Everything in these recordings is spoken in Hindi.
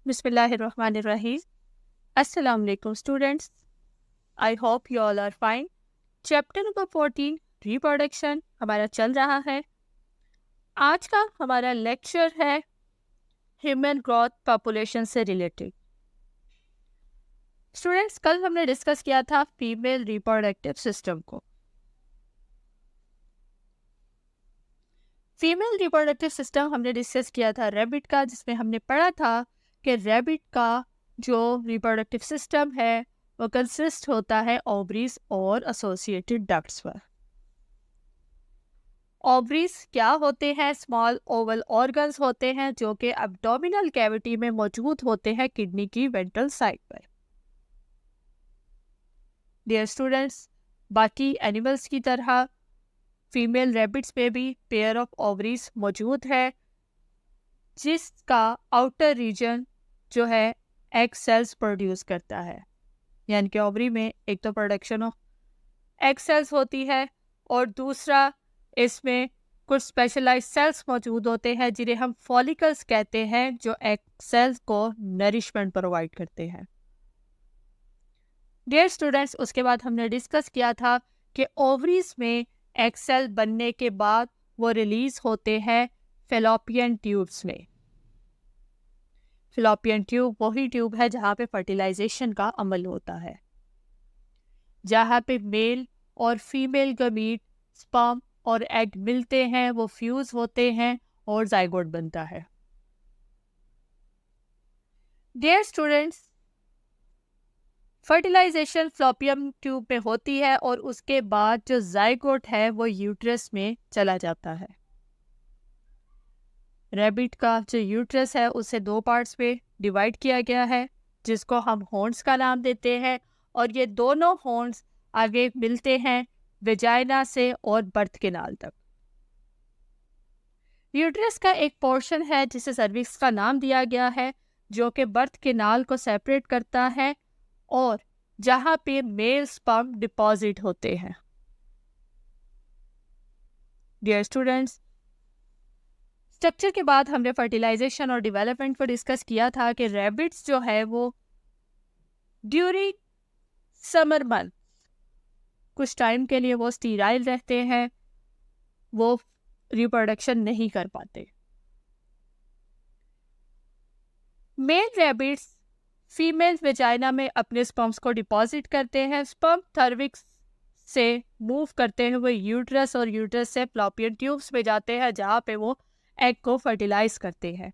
Bismillahirrahmanirrahim. Assalamu alaikum students. I hope you all are fine. Chapter number 14 reproduction हमारा चल रहा है. आज का हमारा लेक्चर है ह्यूमन ग्रोथ पॉपुलेशन से रिलेटेड. स्टूडेंट्स, कल हमने डिस्कस किया था फीमेल रिप्रोडक्टिव सिस्टम को. फीमेल रिप्रोडक्टिव सिस्टम हमने डिस्कस किया था रैबिट का, जिसमें हमने पढ़ा था कि रैबिट का जो रिप्रोडक्टिव सिस्टम है वो कंसिस्ट होता है ओवरीज और एसोसिएटेड डक्ट्स पर. ओवरीज क्या होते हैं? स्मॉल ओवल ऑर्गन्स होते हैं जो कि एब्डोमिनल कैविटी में मौजूद होते हैं किडनी की वेंट्रल साइड पर. डियर स्टूडेंट्स, बाकी एनिमल्स की तरह फीमेल रैबिट्स में भी पेयर ऑफ ओवरीज मौजूद है, जिसका आउटर रीजन जो है एग सेल्स प्रोड्यूस करता है. यानी कि ओवरी में एक तो प्रोडक्शन ऑफ एग सेल्स होती है और दूसरा इसमें कुछ स्पेशलाइज्ड सेल्स मौजूद होते हैं जिन्हें हम फॉलिकल्स कहते हैं, जो एग सेल्स को नरिशमेंट प्रोवाइड करते हैं. डियर स्टूडेंट्स, उसके बाद हमने डिस्कस किया था कि ओवरीज में एग सेल बनने के बाद वो रिलीज होते हैं फेलोपियन ट्यूब्स में. फिलोपियन ट्यूब वही ट्यूब है जहाँ पे फर्टिलाइजेशन का अमल होता है, जहाँ पे मेल और फीमेल गमीट स्पर्म और एग मिलते हैं, वो फ्यूज होते हैं और जाइगोट बनता है. Dear students, fertilization fallopian tube में होती है और उसके बाद जो जाइगोट है वो यूट्रस में चला जाता है. रैबिट का जो यूट्रस है उसे दो पार्ट्स में डिवाइड किया गया है, जिसको हम हॉर्न्स का नाम देते हैं, और ये दोनों हॉर्न्स आगे मिलते हैं वेजाइना से और बर्थ केनाल तक. यूट्रस का एक पोर्शन है जिसे सर्विक्स का नाम दिया गया है, जो कि बर्थ केनाल को सेपरेट करता है और जहाँ पे मेल स्पर्म डिपॉजिट होते हैं. डियर स्टूडेंट्स, स्ट्रक्चर के बाद हमने फर्टिलाइजेशन और डेवलपमेंट को डिस्कस किया था कि रैबिट्स जो है वो ड्यूरिंग समर मंथ कुछ टाइम के लिए वो स्टीराइल रहते हैं, वो रिप्रोडक्शन नहीं कर पाते. मेल रैबिट्स फीमेल वेजाइना में अपने स्पर्म्स को डिपॉजिट करते हैं. स्पर्म थर्विक्स से मूव करते हुए यूट्रस और यूट्रस से फ्लोपियन ट्यूब्स में जाते हैं, जहाँ पे वो एग को फर्टिलाइज करते हैं.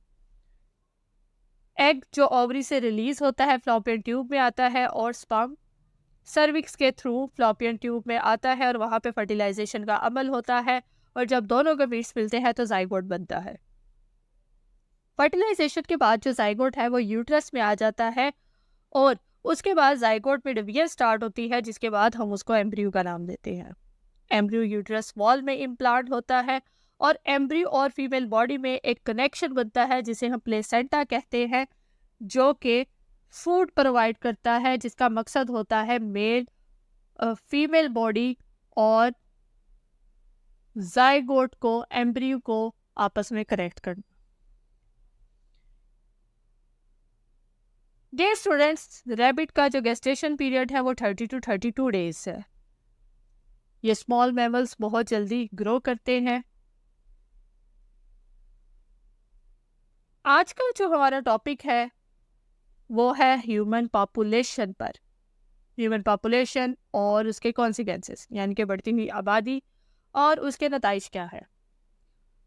एग जो ओवरी से रिलीज होता है फ्लोपियन ट्यूब में आता है और स्पर्म सर्विक्स के थ्रू फ्लोपियन ट्यूब में आता है और वहाँ पे फर्टिलाइजेशन का अमल होता है, और जब दोनों गमीट्स मिलते हैं तो जाइगोट बनता है. फर्टिलाइजेशन के बाद जो जाइगोट है वो यूट्रस में आ जाता है और उसके बाद जाइगोट में डिवीजन स्टार्ट होती है, जिसके बाद हम उसको एम्ब्रियो का नाम देते हैं. एम्ब्रियो यूट्रस वॉल में इम्प्लांट होता है और एम्ब्रियो और फीमेल बॉडी में एक कनेक्शन बनता है जिसे हम प्लेसेंटा कहते हैं, जो कि फूड प्रोवाइड करता है, जिसका मकसद होता है मेल फीमेल बॉडी और जाइगोट को एम्ब्रियो को आपस में कनेक्ट करना. डियर स्टूडेंट्स, रैबिट का जो गेस्टेशन पीरियड है वो 30 to 32 डेज है. ये स्मॉल मैमल्स बहुत जल्दी ग्रो करते हैं. आज का जो हमारा टॉपिक है वो है ह्यूमन पॉपुलेशन पर. ह्यूमन पॉपुलेशन और उसके कॉन्सिक्वेंसेस, यानी कि बढ़ती हुई आबादी और उसके नताइज क्या है.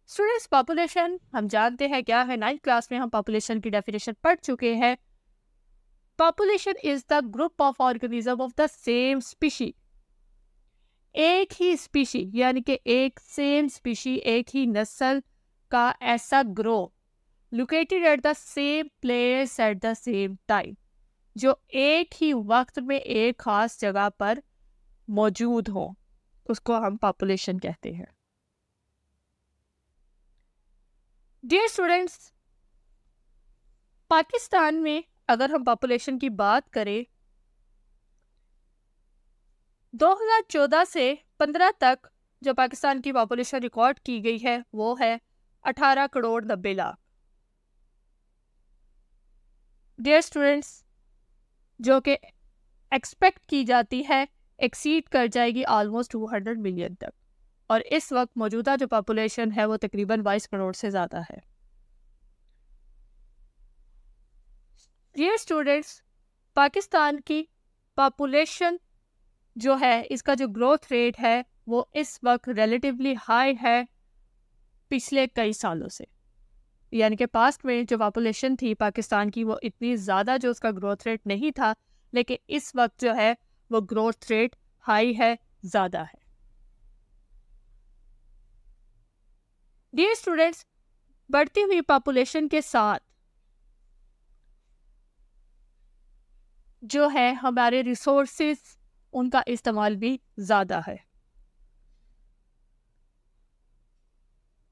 स्टूडेंट्स, पॉपुलेशन हम जानते हैं क्या है. 9th क्लास में हम पॉपुलेशन की डेफिनेशन पढ़ चुके हैं. Population is the group of organism of the same species. एक ही स्पीशी यानी कि एक सेम स्पीशी, एक ही नस्ल का ऐसा grow located at the same place at the same time, जो एक ही वक्त में एक खास जगह पर मौजूद हो, उसको हम पॉपुलेशन कहते हैं. डियर स्टूडेंट्स, पाकिस्तान में अगर हम पॉपुलेशन की बात करें 2014 से 15 तक जो पाकिस्तान की पॉपुलेशन रिकॉर्ड की गई है वो है 18 करोड़ 90 लाख. डियर स्टूडेंट्स, जो कि एक्सपेक्ट की जाती है एक्सीड कर जाएगी ऑलमोस्ट 200 मिलियन तक, और इस वक्त मौजूदा जो पॉपुलेशन है वो तकरीबन 22 करोड़ से ज़्यादा है। डियर स्टूडेंट्स, पाकिस्तान की पॉपुलेशन जो है, इसका जो ग्रोथ रेट है वो इस वक्त रिलेटिवली हाई है पिछले कई सालों से। यानी कि पास्ट में जो पॉपुलेशन थी पाकिस्तान की वो इतनी ज़्यादा जो उसका ग्रोथ रेट नहीं था, लेकिन इस वक्त जो है वो ग्रोथ रेट हाई है, ज़्यादा है। डियर स्टूडेंट्स, बढ़ती हुई पॉपुलेशन के साथ जो है हमारे रिसोर्सेज उनका इस्तेमाल भी ज़्यादा है।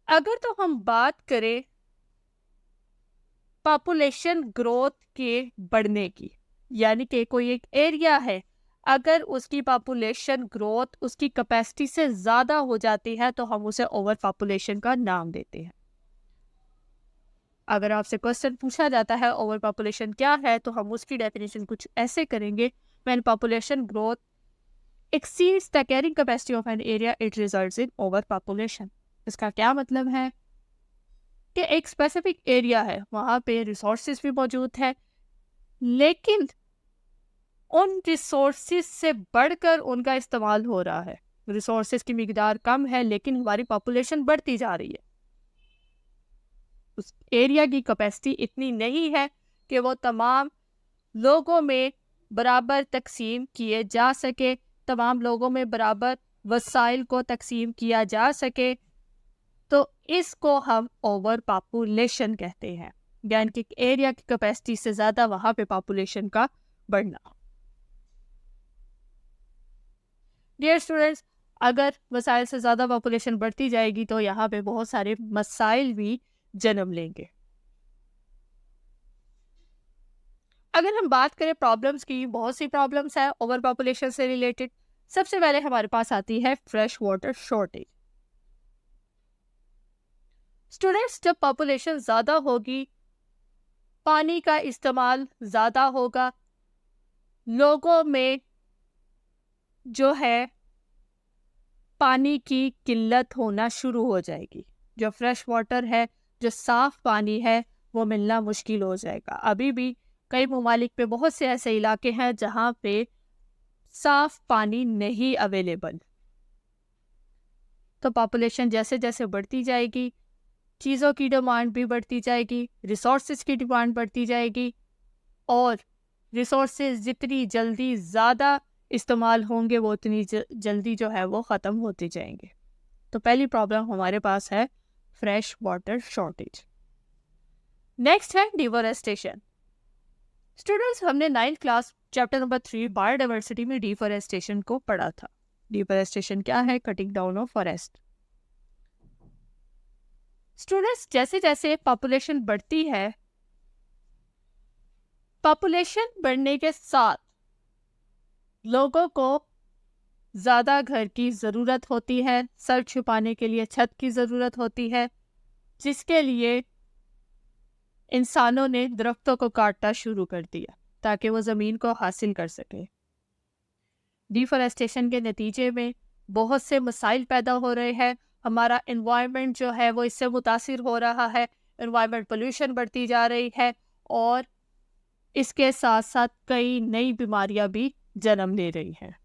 अगर तो हम बात करें पॉपुलेशन ग्रोथ के बढ़ने की, यानी कि कोई एक एरिया है, अगर उसकी पॉपुलेशन ग्रोथ उसकी कैपेसिटी से ज़्यादा हो जाती है तो हम उसे ओवर पॉपुलेशन का नाम देते हैं। अगर आपसे क्वेश्चन पूछा जाता है ओवर पॉपुलेशन क्या है, तो हम उसकी डेफिनेशन कुछ ऐसे करेंगे, when population growth exceeds the carrying capacity of an area, it results in overpopulation। इसका क्या मतलब है कि एक स्पेसिफिक एरिया है, वहाँ पे रिसोर्सेज भी मौजूद है, लेकिन उन रिसोर्सेज से बढ़कर उनका इस्तेमाल हो रहा है। रिसोर्सेज की मिकदार कम है लेकिन हमारी पॉपुलेशन बढ़ती जा रही है। उस एरिया की कैपेसिटी इतनी नहीं है कि वो तमाम लोगों में बराबर तकसीम किए जा सके, तमाम लोगों में बराबर वसाइल को तकसीम किया जा सके, तो इसको हम ओवर पॉपुलेशन कहते हैं। यानी कि एरिया की कैपेसिटी से ज़्यादा वहाँ पे पॉपुलेशन का बढ़ना। डियर स्टूडेंट्स, अगर वसाइल से ज़्यादा पॉपुलेशन बढ़ती जाएगी तो यहाँ पे बहुत सारे मसाइल भी जन्म लेंगे। अगर हम बात करें प्रॉब्लम्स की, बहुत सी प्रॉब्लम्स है ओवर पॉपुलेशन से रिलेटेड। सबसे पहले हमारे पास आती है फ्रेश वाटर शॉर्टेज। स्टूडेंट्स, जब पॉपुलेशन ज़्यादा होगी, पानी का इस्तेमाल ज़्यादा होगा, लोगों में जो है पानी की किल्लत होना शुरू हो जाएगी। जो फ्रेश वाटर है, जो साफ़ पानी है, वो मिलना मुश्किल हो जाएगा। अभी भी कई ममालिक पे बहुत से ऐसे इलाके हैं जहाँ पे साफ़ पानी नहीं अवेलेबल। तो पॉपुलेशन जैसे जैसे बढ़ती जाएगी, चीज़ों की डिमांड भी बढ़ती जाएगी, रिसोर्सेज की डिमांड बढ़ती जाएगी, और रिसोर्सेज जितनी जल्दी ज़्यादा इस्तेमाल होंगे वो उतनी जल्दी जो है वो ख़त्म होते जाएंगे। तो पहली प्रॉब्लम हमारे पास है फ्रेश वाटर शॉर्टेज। नेक्स्ट है डिफॉरेस्टेशन। स्टूडेंट्स, हमने 9th class chapter number 3 biodiversity में डिफॉरेस्टेशन को पढ़ा था। डिफॉरेस्टेशन क्या है? Cutting down of forest. Students, जैसे जैसे पॉपुलेशन बढ़ती है, पॉपुलेशन बढ़ने के साथ लोगों को ज़्यादा घर की ज़रूरत होती है, सर छुपाने के लिए छत की ज़रूरत होती है, जिसके लिए इंसानों ने दरख्तों को काटना शुरू कर दिया ताकि वो ज़मीन को हासिल कर सके। डिफॉरेस्टेशन के नतीजे में बहुत से मसाइल पैदा हो रहे हैं। हमारा एनवायरनमेंट जो है वो इससे मुतासिर हो रहा है, एनवायरनमेंट पोल्यूशन बढ़ती जा रही है, और इसके साथ साथ कई नई बीमारियां भी जन्म ले रही हैं।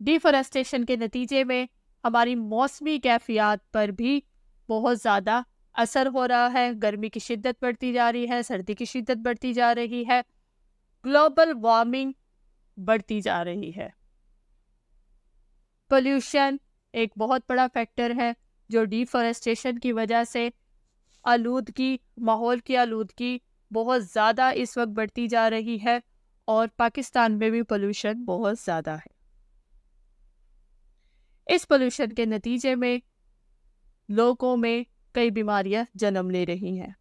डिफॉरेस्टेशन के नतीजे में हमारी मौसमी कैफियत पर भी बहुत ज़्यादा असर हो रहा है। गर्मी की शिद्दत बढ़ती जा रही है, सर्दी की शिद्दत बढ़ती जा रही है, ग्लोबल वार्मिंग बढ़ती जा रही है। पोल्यूशन एक बहुत बड़ा फैक्टर है जो डिफॉरेस्टेशन की वजह से आलूदगी, माहौल की आलूदगी बहुत ज़्यादा इस वक्त बढ़ती जा रही है, और पाकिस्तान में भी पोल्यूशन बहुत ज़्यादा है। इस पोल्यूशन के नतीजे में लोगों में कई बीमारियां जन्म ले रही हैं।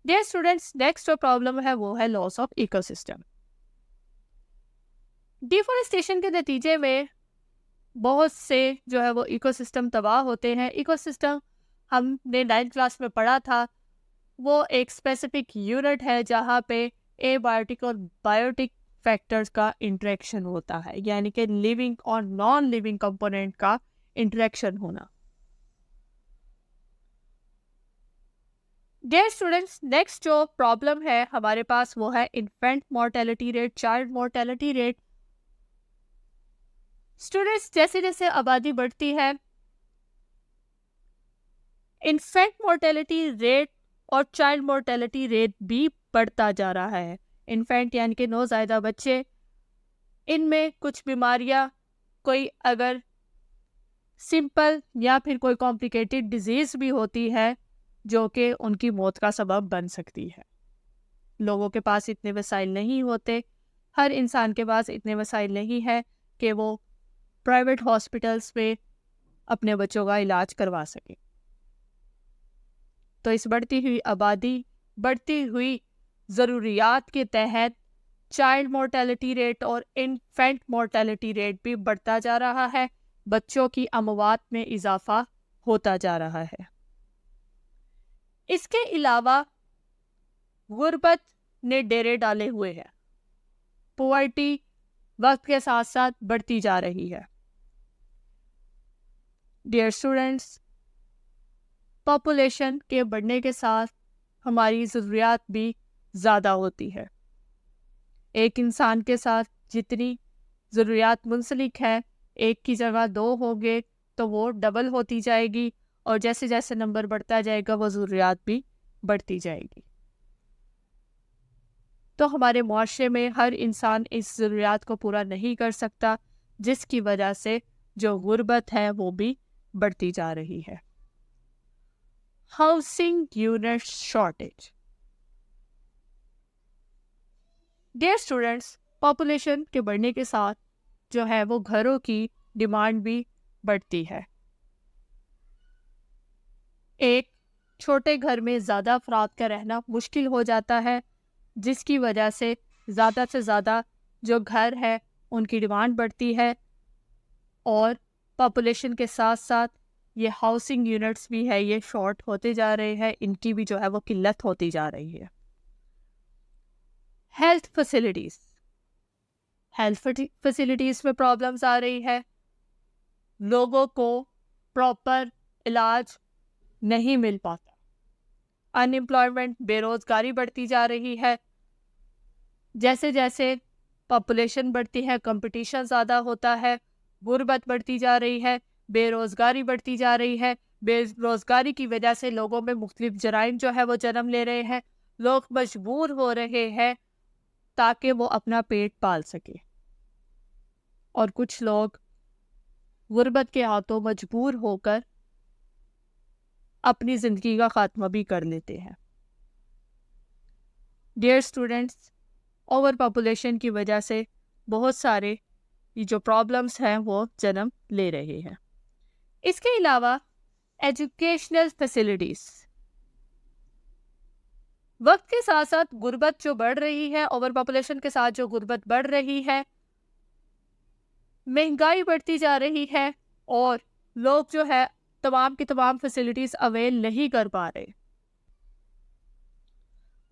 डियर स्टूडेंट्स, नेक्स्ट जो प्रॉब्लम है वो है लॉस ऑफ इकोसिस्टम। डिफॉरेस्टेशन के नतीजे में बहुत से जो है वो इकोसिस्टम तबाह होते हैं। इकोसिस्टम हमने 9th क्लास में पढ़ा था वो एक स्पेसिफिक यूनिट है जहाँ पे एबायोटिक और बायोटिक फैक्टर्स का इंटरेक्शन होता है, यानी कि लिविंग और नॉन लिविंग कंपोनेंट का इंटरेक्शन होना। डियर स्टूडेंट्स, नेक्स्ट जो प्रॉब्लम है हमारे पास वो है infant mortality rate, child mortality rate. Students, जैसे जैसे आबादी बढ़ती है इन्फेंट मोर्टेलिटी रेट और चाइल्ड मोर्टेलिटी रेट भी बढ़ता जा रहा है। इन्फेंट यानी कि नौज़ायदा बच्चे, इनमें कुछ बीमारियां, कोई अगर सिंपल या फिर कोई कॉम्प्लिकेटेड डिजीज़ भी होती है जो कि उनकी मौत का सबब बन सकती है। लोगों के पास इतने वसाइल नहीं होते, हर इंसान के पास इतने वसाइल नहीं है कि वो प्राइवेट हॉस्पिटल्स में अपने बच्चों का इलाज करवा सके। तो इस बढ़ती हुई आबादी, बढ़ती हुई ज़रूरियात के तहत चाइल्ड मोर्टेलिटी रेट और इन्फेंट मोर्टेलिटी रेट भी बढ़ता जा रहा है, बच्चों की अमवात में इजाफा होता जा रहा है। इसके अलावा गुर्बत ने डेरे डाले हुए हैं, पॉवर्टी वक्त के साथ साथ बढ़ती जा रही है। डियर स्टूडेंट्स, पॉपुलेशन के बढ़ने के साथ हमारी ज़रूरियात भी ज़्यादा होती है। एक इंसान के साथ जितनी ज़रूरियात मुंसलिक है, एक की जगह 2 होंगे तो वो डबल होती जाएगी, और जैसे जैसे नंबर बढ़ता जाएगा वो ज़रूरियात भी बढ़ती जाएगी। तो हमारे मुआशरे में हर इंसान इस ज़रूरियात को पूरा नहीं कर सकता, जिसकी वजह से जो गुर्बत है वो भी बढ़ती जा रही है। Housing unit shortage. Dear students, population के बढ़ने के साथ जो है वो घरों की डिमांड भी बढ़ती है। एक छोटे घर में ज़्यादा अफराद का रहना मुश्किल हो जाता है, जिसकी वजह से ज़्यादा जो घर है उनकी डिमांड बढ़ती है, और पॉपुलेशन के साथ साथ ये हाउसिंग यूनिट्स भी है ये शॉर्ट होते जा रहे हैं, इनकी भी जो है वो किल्लत होती जा रही है। हेल्थ फैसिलिटीज़ में प्रॉब्लम्स आ रही है, लोगों को प्रॉपर इलाज नहीं मिल पाता, अनएम्प्लॉयमेंट, बेरोज़गारी बढ़ती जा रही है। जैसे जैसे पॉपुलेशन बढ़ती है, कंपटीशन ज़्यादा होता है, गुर्बत बढ़ती जा रही है, बेरोज़गारी बढ़ती जा रही है। बेरोज़गारी की वजह से लोगों में मुख्तलिफ जराइम जो है वो जन्म ले रहे हैं, लोग मजबूर हो रहे हैं ताकि वो अपना पेट पाल सके, और कुछ लोग गुर्बत के हाथों मजबूर होकर अपनी ज़िंदगी का खात्मा भी कर लेते हैं। डियर स्टूडेंट्स, ओवर पॉपुलेशन की वजह से बहुत सारे ये जो प्रॉब्लम्स हैं वो जन्म ले रहे हैं। इसके अलावा एजुकेशनल फैसिलिटीज़, वक्त के साथ साथ गुर्बत जो बढ़ रही है, ओवर पॉपुलेशन के साथ जो गुर्बत बढ़ रही है, महंगाई बढ़ती जा रही है, और लोग जो है तमाम की तमाम फैसिलिटीज़ अवेल नहीं कर पा रहे।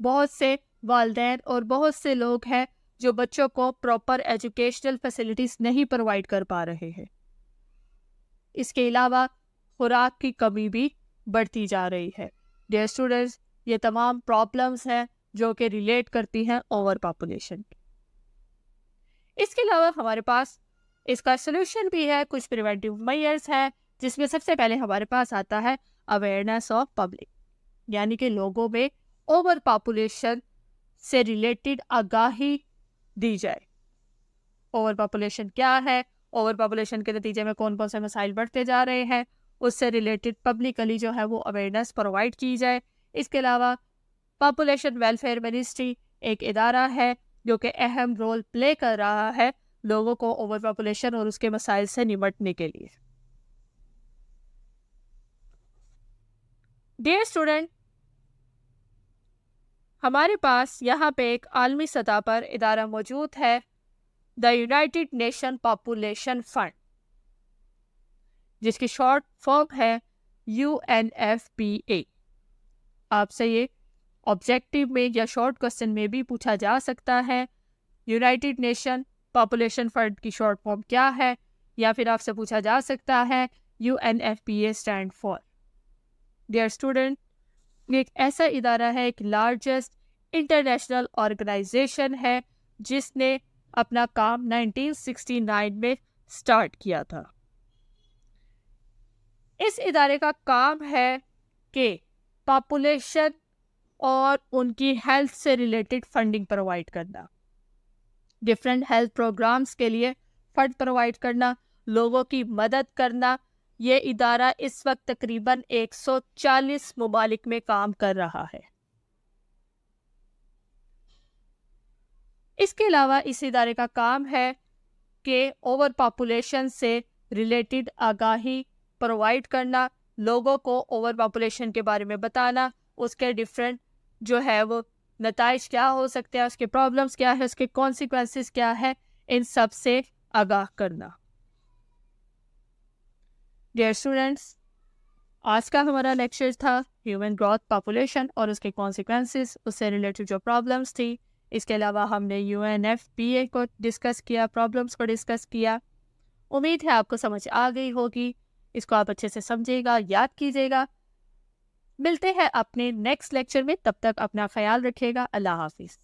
बहुत से वालिदैन और बहुत से लोग हैं जो बच्चों को प्रॉपर एजुकेशनल फैसिलिटीज़ नहीं प्रोवाइड कर पा रहे हैं। इसके अलावा खुराक की कमी भी बढ़ती जा रही है। डियर स्टूडेंट्स, ये तमाम प्रॉब्लम्स हैं जो कि रिलेट करती हैं ओवर पॉपुलेशन। इसके अलावा हमारे पास इसका सलूशन भी है, कुछ प्रिवेंटिव मेजर्स हैं, जिसमें सबसे पहले हमारे पास आता है अवेयरनेस ऑफ पब्लिक, यानी कि लोगों में ओवर पॉपुलेशन से रिलेटेड आगाही दी जाए। ओवर पॉपुलेशन क्या है, ओवर पॉपुलेशन के नतीजे में कौन कौन से मसाइल बढ़ते जा रहे हैं, उससे रिलेटेड पब्लिकली जो है वो अवेयरनेस प्रोवाइड की जाए। इसके अलावा पॉपुलेशन वेलफेयर मिनिस्ट्री एक इदारा है जो कि अहम रोल प्ले कर रहा है लोगों को ओवर पॉपुलेशन और उसके मसाइल से निपटने के लिए। डियर स्टूडेंट, हमारे पास यहाँ पे एक आलमी सतह पर इदारा मौजूद है, the United nation population fund, जिसकी शॉर्ट फॉर्म है UNFPA। आपसे ये ऑब्जेक्टिव में या शॉर्ट क्वेश्चन में भी पूछा जा सकता है। यूनाइटेड नेशन पॉपुलेशन फंड की शॉर्ट फॉर्म क्या है, या फिर आपसे पूछा जा सकता है UNFPA stand for. Dear student, एक ऐसा इदारा है, एक लार्जेस्ट इंटरनेशनल ऑर्गेनाइजेशन है जिसने अपना काम 1969 में स्टार्ट किया था। इस इदारे का काम है कि पॉपुलेशन और उनकी हेल्थ से रिलेटेड फंडिंग प्रोवाइड करना, डिफरेंट हेल्थ प्रोग्राम्स के लिए फंड प्रोवाइड करना, लोगों की मदद करना। ये इदारा इस वक्त तकरीबन 140 मुमालिक में काम कर रहा है। इसके अलावा इस इदारे का काम है कि ओवर पॉपुलेशन से रिलेटेड आगाही प्रोवाइड करना, लोगों को ओवर पॉपुलेशन के बारे में बताना, उसके डिफरेंट जो है वो नताइज क्या हो सकते हैं, उसके प्रॉब्लम्स क्या है, उसके कॉन्सिक्वेंसेस क्या है, इन सब से आगाह करना। डियर स्टूडेंट्स, आज का हमारा लेक्चर था ह्यूमन ग्रोथ पॉपुलेशन और उसके कॉन्सिक्वेंसेस, उससे रिलेटेड जो प्रॉब्लम्स थी। इसके अलावा हमने UNFPA को डिस्कस किया, प्रॉब्लम्स को डिस्कस किया। उम्मीद है आपको समझ आ गई होगी। इसको आप अच्छे से समझिएगा, याद कीजिएगा। मिलते हैं अपने नेक्स्ट लेक्चर में, तब तक अपना ख्याल रखिएगा। अल्लाह हाफिज़।